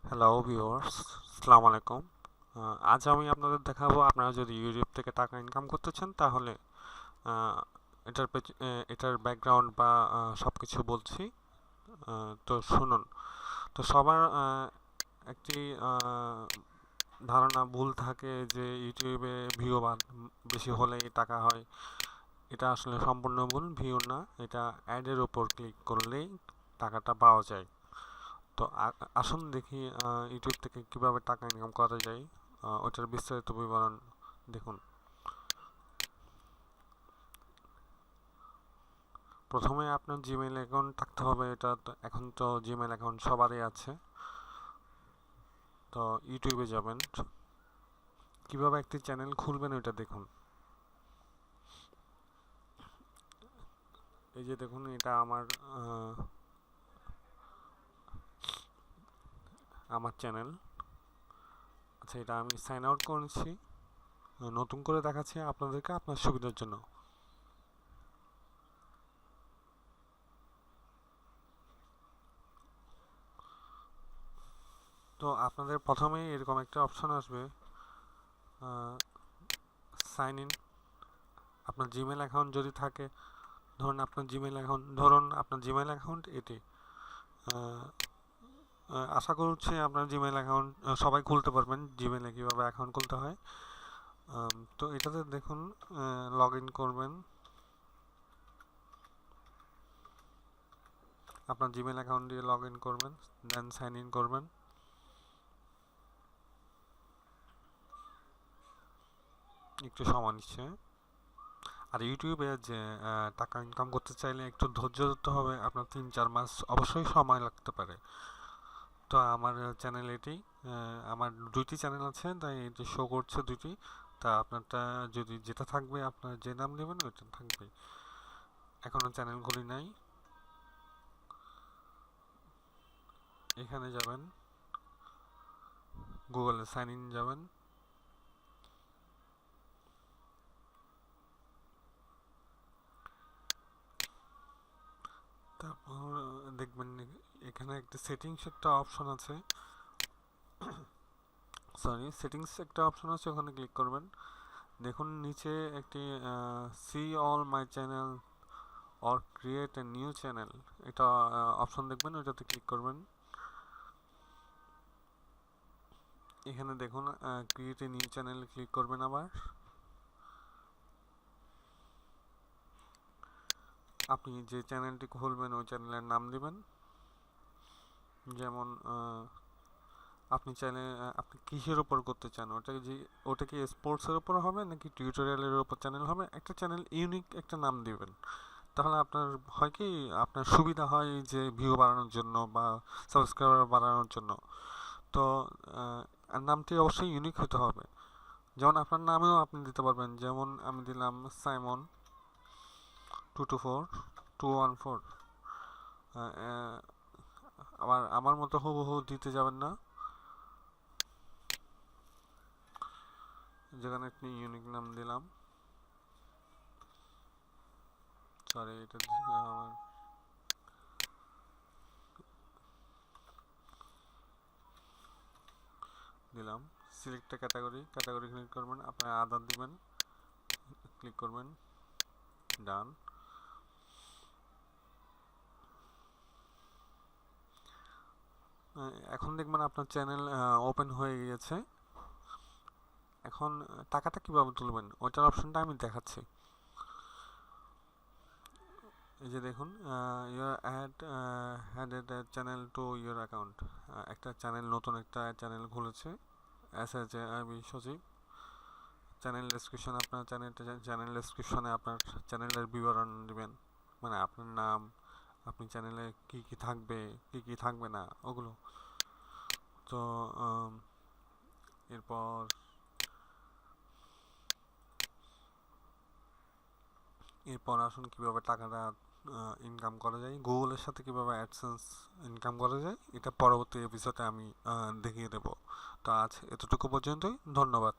Hello viewers, আসসালামু আলাইকুম। আজ আমি আপনাদের দেখাবো আপনারা যদি ইউটিউব থেকে টাকা ইনকাম করতে চান তাহলে আহ, এটার ব্যাকগ্রাউন্ড বা সব কিছু বলছি। তো শুনুন। তো সবার একটি ধারণা ভুল থাকে যে ইউটিউবে ভিউ বেশি হলেই টাকা হয়। এটা আসলে সম্পূর্ণ ভুল। ভিউ না, এটা অ্যাডের উপর ক্লিক করলেই টাকাটা পাওয়া যায়। তো আসুন দেখি ইউটিউব থেকে কিভাবে টাকা ইনকাম করা যায়। ওটার বিস্তারিত বিবরণ দেখুন। প্রথমে আপনার জিমেইল অ্যাকাউন্ট থাকতে হবে। এখন তো জিমেইল অ্যাকাউন্ট সবারই আছে। তো ইউটিউবে যাবেন, কিভাবে একটি চ্যানেল খুলবেন ওইটা দেখুন। এই যে দেখুন, এটা আমার চ্যানেল। আচ্ছা, এটা আমি সাইন আউট করেছি। নতুন করে দেখাচ্ছি আপনাদেরকে আপনার সুবিধার জন্য। তো আপনাদের প্রথমেই এরকম একটা অপশন আসবে, সাইন ইন। আপনার জিমেল অ্যাকাউন্ট যদি থাকে, ধরুন আপনার জিমেল অ্যাকাউন্ট এটি। আহ, আশা করছি আপনার জিমেল অ্যাকাউন্ট সবাই খুলতে পারবেন। জিমেলে কীভাবে অ্যাকাউন্ট খুলতে হয়, তো এটাতে দেখুন, লগ ইন করবেন। আপনার জিমেল অ্যাকাউন্ট দিয়ে লগ ইন করবেন, দেন সাইন ইন করবেন। একটু সময় নিচ্ছে। আর ইউটিউবে যে টাকা ইনকাম করতে চাইলে একটু ধৈর্য ধরতে হবে। আপনার 3-4 মাস অবশ্যই সময় লাগতে পারে। তো আমার চ্যানেল এটি। আমার দুইটি চ্যানেল আছে, তাই এটি শো করছে দুইটি। তা আপনারটা যদি যেটা থাকবে, আপনার যে নাম নেবেন ওইটা থাকবে। এখনও চ্যানেল খুলি নাই। এখানে যাবেন, গুগলে সাইন ইন যাবেন। তারপর দেখবেন এখানে একটা সেটিংস একটা অপশন আছে। সেটিংস একটা অপশন আছে, ওখানে ক্লিক করবেন। দেখুন নিচে একটি see all my channel or create a new channel, এটা অপশন দেখবেন, ওইটাতে ক্লিক করবেন। এখানে দেখুন create a new channel click করবেন। আবার আপনি যে চ্যানেলটি খুলবেন ওই চ্যানেলের নাম দিবেন। যেমন আপনি কিসের উপর করতে চান, ওটা কি স্পোর্টসের উপর হবে নাকি টিউটোরিয়ালের উপর চ্যানেল হবে, একটা চ্যানেল ইউনিক একটা নাম দিবেন। তাহলে আপনার হয় কি, আপনার সুবিধা হয় যে ভিউ বাড়ানোর জন্য বা সাবস্ক্রাইবার বাড়ানোর জন্য। তো আর নামটি অবশ্যই ইউনিক হতে হবে। যেমন আপনার নামেও আপনি দিতে পারবেন, যেমন আমি দিলাম সাইমন 224 214। আবার আমার মতো হুবহু দিতে যাবেন না, যেখানে আপনি ইউনিক নাম দিলাম। সরি, এটা আমার দিলাম। সিলেক্ট ক্যাটাগরি ক্লিক করবেন, আপনার আধার দিবেন, ক্লিক করবেন, ডান। এখন দেখবেন আপনার চ্যানেল ওপেন হয়ে গিয়েছে। এখন টাকাটা কিভাবে তুলবেন ওইটার অপশনটা আমি দেখাচ্ছি। এই যে দেখুন, your added channel to your account. একটা চ্যানেল, নতুন একটা চ্যানেল খুলেছে। SHAIB সজীব। চ্যানেল ডেসক্রিপশনে আপনার চ্যানেলের বিবরণ দিবেন, মানে আপনার নাম, আপনি চ্যানেলে কি কি থাকবে, কি কি থাকবে না ওগুলো। তো এরপর এরপর আসুন কিভাবে টাকাটা ইনকাম করা যায়, গুগলের সাথে কিভাবে অ্যাডসেন্স ইনকাম করা যায়, এটা পরবর্তী এপিসোডে আমি দেখিয়ে দেব। তো আজ এতটুকু পর্যন্তই, ধন্যবাদ।